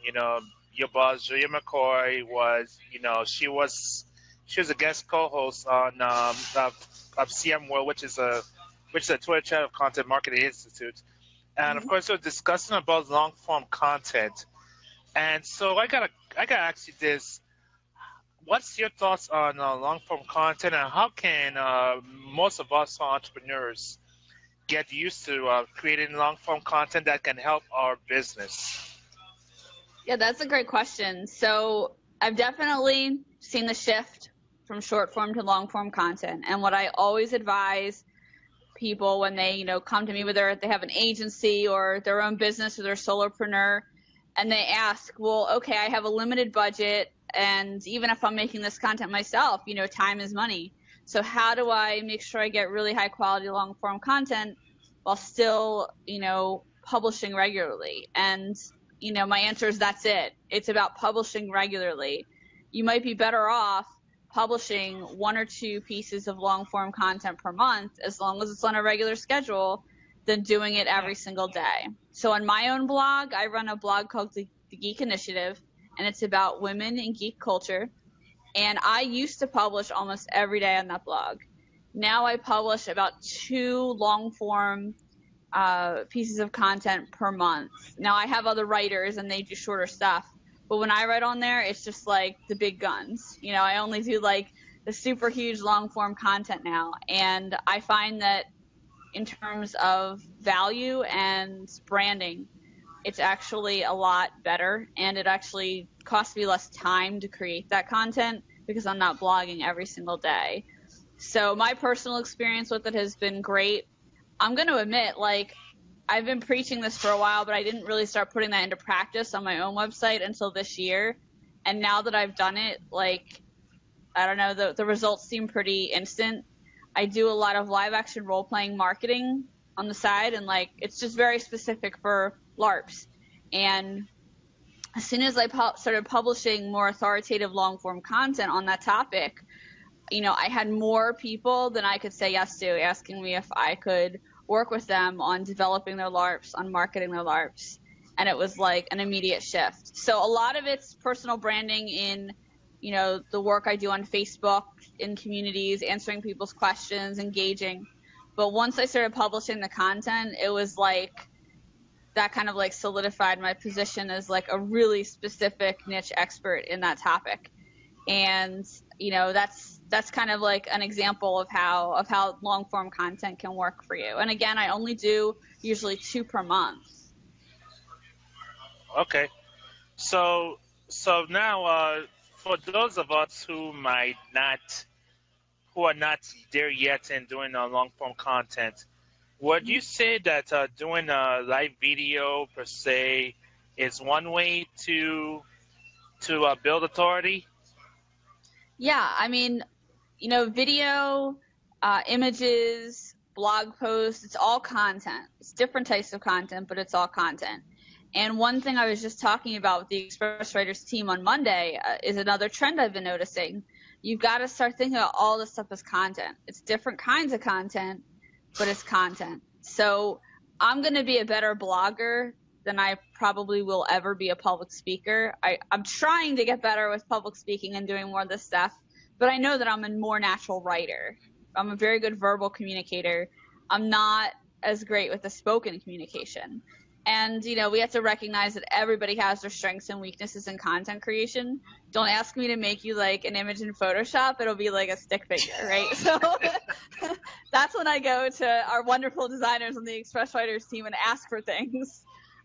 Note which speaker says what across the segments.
Speaker 1: you know, your boss, Julia McCoy, was, she was a guest co-host on of CM World, which is a Twitter channel of Content Marketing Institute, and of
Speaker 2: Mhm.
Speaker 1: course, we're discussing about long form content. And so I gotta ask you this: what's your thoughts on long form content, and how can most of us entrepreneurs get used to creating long form content that can help our business?
Speaker 2: Yeah, that's a great question. So I've definitely seen the shift from short form to long form content. And what I always advise people when they, come to me, whether they have an agency or their own business or they're a solopreneur, and they ask, well, okay, I have a limited budget, and even if I'm making this content myself, time is money. So how do I make sure I get really high quality long form content while still, publishing regularly? And, my answer is that's it. It's about publishing regularly. You might be better off publishing one or two pieces of long form content per month, as long as it's on a regular schedule, than doing it every single day. So on my own blog, I run a blog called the Geek Initiative, and it's about women in geek culture. And I used to publish almost every day on that blog. Now I publish about 2 long form pieces of content per month. Now I have other writers and they do shorter stuff, but when I write on there, it's just like the big guns. I only do like the super huge long form content now, and I find that in terms of value and branding, it's actually a lot better, and it actually costs me less time to create that content because I'm not blogging every single day. So my personal experience with it has been great. I'm going to admit, I've been preaching this for a while, but I didn't really start putting that into practice on my own website until this year. And now that I've done it, I don't know, the results seem pretty instant. I do a lot of live action role playing marketing on the side, and it's just very specific for LARPs. And as soon as I started publishing more authoritative long form content on that topic, I had more people than I could say yes to asking me if I could work with them on developing their LARPs, on marketing their LARPs. And it was like an immediate shift. So a lot of it's personal branding in, the work I do on Facebook, in communities, answering people's questions, engaging. But once I started publishing the content, it was that kind of solidified my position as a really specific niche expert in that topic. And that's kind of an example of how long form content can work for you. And again, I only do usually 2 per month.
Speaker 1: Okay, so now for those of us who are not there yet in doing long form content, would you say that doing a live video per se is one way to build authority?
Speaker 2: Yeah, I mean, video, images, blog posts, it's all content. It's different types of content, but it's all content. And one thing I was just talking about with the Express Writers team on Monday is another trend I've been noticing. You've got to start thinking about all this stuff as content. It's different kinds of content, but it's content. So I'm going to be a better blogger than I probably will ever be a public speaker. I'm trying to get better with public speaking and doing more of this stuff, but I know that I'm a more natural writer. I'm a very good verbal communicator. I'm not as great with the spoken communication. And, we have to recognize that everybody has their strengths and weaknesses in content creation. Don't ask me to make you an image in Photoshop. It'll be a stick figure, right? So that's when I go to our wonderful designers on the Express Writers team and ask for things.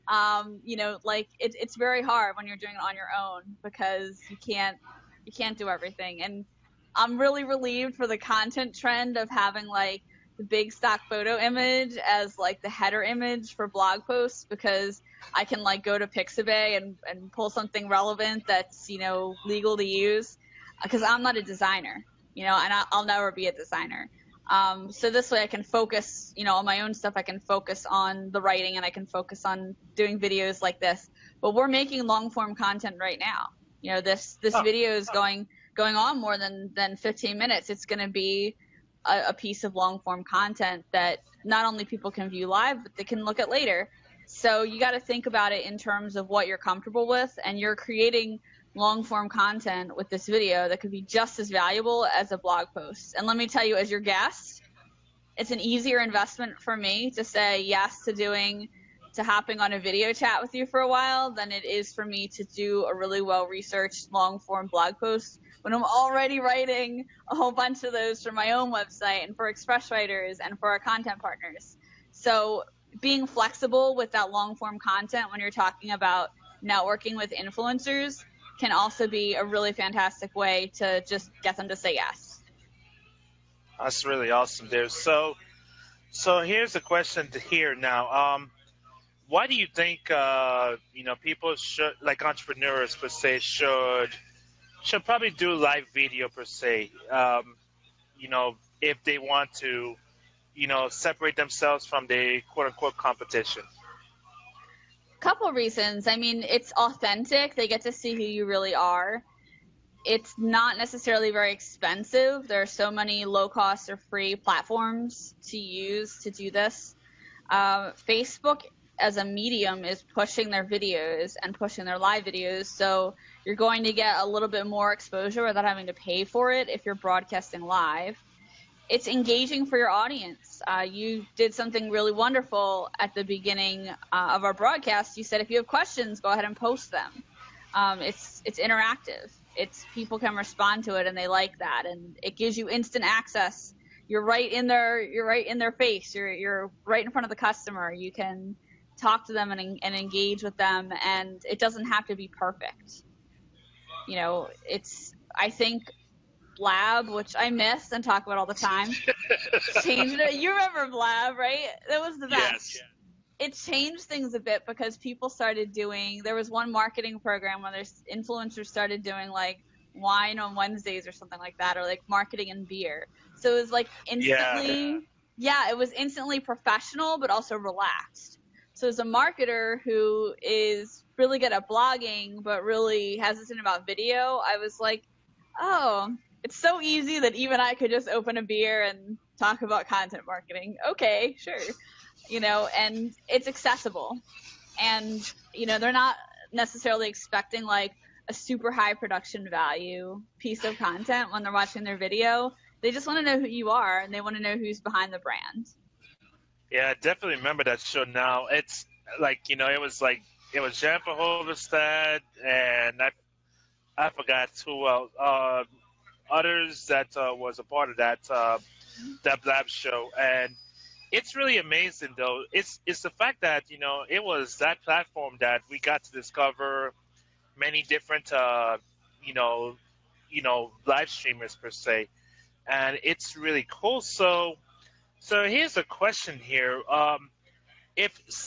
Speaker 2: It's very hard when you're doing it on your own because you can't do everything. And I'm really relieved for the content trend of having the big stock photo image as the header image for blog posts, because I can go to Pixabay and pull something relevant that's, legal to use, because I'm not a designer, and I'll never be a designer. So this way I can focus, on my own stuff. I can focus on the writing and I can focus on doing videos like this. But we're making long form content right now. This video is going on more than 15 minutes. It's going to be a piece of long form content that not only people can view live, but they can look at later. So you got to think about it in terms of what you're comfortable with, and you're creating long form content with this video that could be just as valuable as a blog post. And let me tell you, as your guest, it's an easier investment for me to say yes to hopping on a video chat with you for a while than it is for me to do a really well-researched long-form blog post when I'm already writing a whole bunch of those for my own website and for express writers and for our content partners. So being flexible with that long-form content when you're talking about networking with influencers can also be a really fantastic way to just get them to say yes.
Speaker 1: That's really awesome there. So here's a question to hear now. Why do you think people should, like entrepreneurs per se, should probably do live video per se? If they want to, separate themselves from the quote unquote competition.
Speaker 2: Couple reasons. I mean, it's authentic. They get to see who you really are. It's not necessarily very expensive. There are so many low-cost or free platforms to use to do this. Facebook as a medium is pushing their videos and pushing their live videos, so you're going to get a little bit more exposure without having to pay for it if you're broadcasting live. It's engaging for your audience. You did something really wonderful at the beginning of our broadcast. You said if you have questions, go ahead and post them. It's interactive. People can respond to it, and they like that, and it gives you instant access. You're right in their face. You're right in front of the customer. You can talk to them and engage with them, and it doesn't have to be perfect. I think Blab, which I miss and talk about all the time, changed it. You remember Blab, right? That was the best.
Speaker 1: Yes.
Speaker 2: It changed things a bit because people started there was one marketing program where there's influencers started doing like wine on Wednesdays or something like that, or like marketing and beer. So it was like instantly, it was instantly professional, but also relaxed. So as a marketer who is really good at blogging, but really hesitant about video, I was like, oh, it's so easy that even I could just open a beer and talk about content marketing. Okay, sure. And it's accessible. And, they're not necessarily expecting like a super high production value piece of content when they're watching their video. They just want to know who you are, and they want to know who's behind the brand.
Speaker 1: Yeah, I definitely remember that show now. It's like, it was Jennifer Hoverstad, and I forgot who else. Others that was a part of that Blab show. And it's really amazing, though. It's the fact that, it was that platform that we got to discover many different, live streamers per se. And it's really cool. So here's a question here.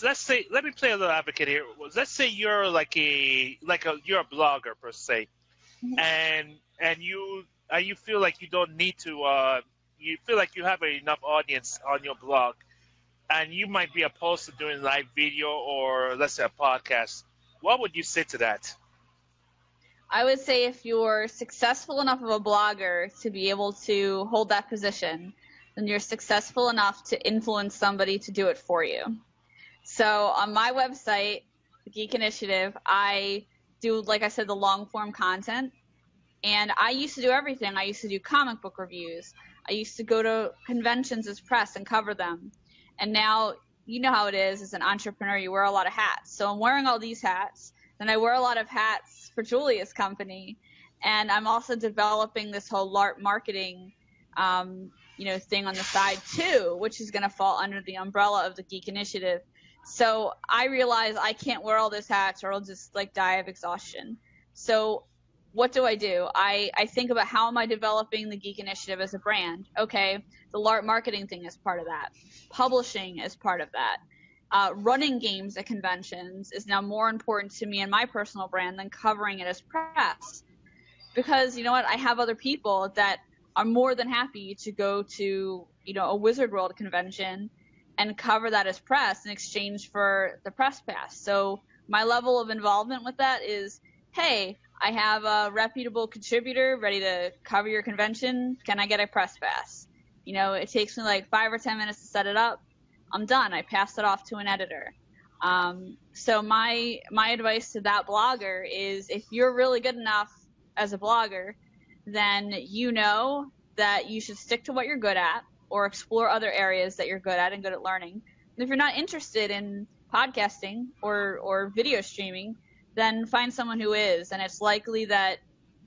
Speaker 1: Let's say, let me play a little advocate here. Let's say you're you're a blogger per se, and you feel like you don't need to. You feel like you have enough audience on your blog, and you might be opposed to doing live video or let's say a podcast. What would you say to that?
Speaker 2: I would say if you're successful enough of a blogger to be able to hold that position, then you're successful enough to influence somebody to do it for you. So on my website, the Geek Initiative, I do, like I said, the long-form content. And I used to do everything. I used to do comic book reviews. I used to go to conventions as press and cover them. And now, you know how it is as an entrepreneur, you wear a lot of hats. So I'm wearing all these hats. Then I wear a lot of hats for Julia's company. And I'm also developing this whole LARP marketing thing on the side too, which is going to fall under the umbrella of the Geek Initiative. So I realize I can't wear all those hats or I'll just die of exhaustion. So what do? I think about how am I developing the Geek Initiative as a brand? Okay, the LARP marketing thing is part of that. Publishing is part of that. Running games at conventions is now more important to me and my personal brand than covering it as press. Because you know what? I have other people that are more than happy to go to, a Wizard World convention and cover that as press in exchange for the press pass. So my level of involvement with that is, hey, I have a reputable contributor ready to cover your convention. Can I get a press pass? It takes me 5 or 10 minutes to set it up. I'm done. I pass it off to an editor. So my advice to that blogger is, if you're really good enough as a blogger, then you know that you should stick to what you're good at or explore other areas that you're good at and good at learning. And if you're not interested in podcasting or video streaming, then find someone who is. And it's likely that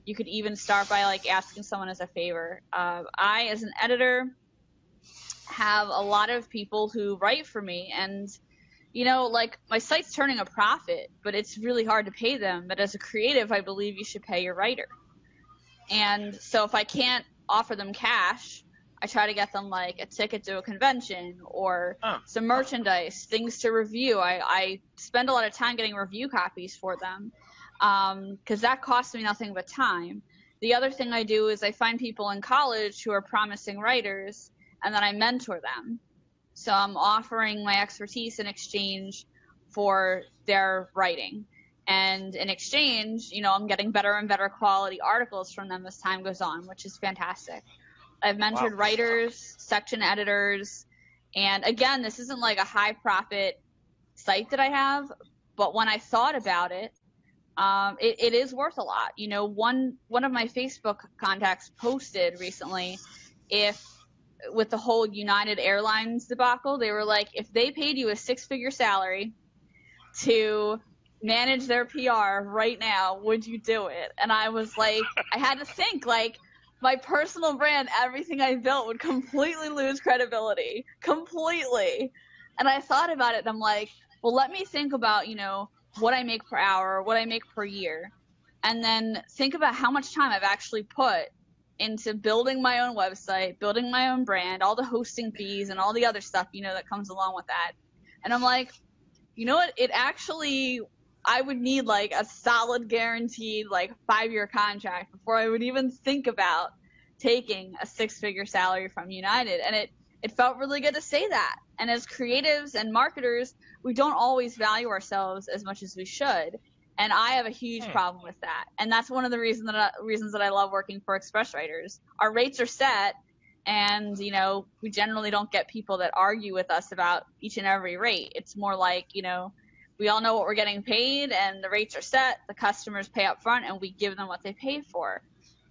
Speaker 2: you could even start by like asking someone as a favor. I, as an editor, have a lot of people who write for me, and you know, like, my site's turning a profit, but it's really hard to pay them. But as a creative, I believe you should pay your writer. And so if I can't offer them cash, I try to get them like a ticket to a convention or some merchandise, things to review. I spend a lot of time getting review copies for them, because that costs me nothing but time. The other thing I do is I find people in college who are promising writers, and then I mentor them. So I'm offering my expertise in exchange for their writing. And in exchange, you know, I'm getting better and better quality articles from them as time goes on, which is fantastic. I've mentored writers, section editors, and again, this isn't like a high profit site that I have, but when I thought about it, it is worth a lot. You know, one of my Facebook contacts posted recently, with the whole United Airlines debacle, they were like, if they paid you a 6-figure salary to manage their PR right now, would you do it? And I was like, I had to think, like, my personal brand, everything I built would completely lose credibility. Completely. And I thought about it, and I'm like, well, let me think about, you know, what I make per hour, what I make per year, and then think about how much time I've actually put into building my own website, building my own brand, all the hosting fees and all the other stuff, you know, that comes along with that. And I'm like, you know what? It actually, I would need like a solid guaranteed like 5-year contract before I would even think about taking a 6-figure salary from United. And it felt really good to say that. And as creatives and marketers, we don't always value ourselves as much as we should. And I have a huge problem with that. And that's one of the reasons that I love working for Express Writers. Our rates are set, and, you know, we generally don't get people that argue with us about each and every rate. It's more like, you know, we all know what we're getting paid, and the rates are set, the customers pay up front, and we give them what they pay for.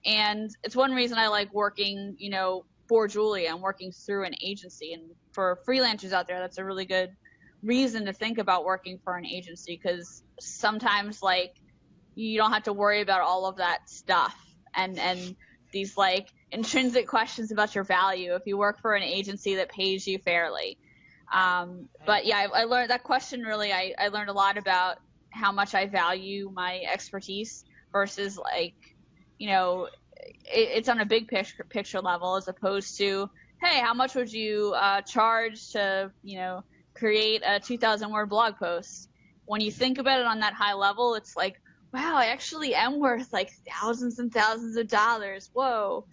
Speaker 2: And it's one reason I like working, you know, for Julia and working through an agency. And for freelancers out there, that's a really good reason to think about working for an agency, because sometimes, like, you don't have to worry about all of that stuff and these like intrinsic questions about your value if you work for an agency that pays you fairly. But yeah, I learned that question. Really, I learned a lot about how much I value my expertise versus, like, you know, it's on a big picture level, as opposed to, hey, how much would you charge to, you know, create a 2,000-word blog post? When you think about it on that high level, it's like, wow, I actually am worth like thousands and thousands of dollars. Whoa.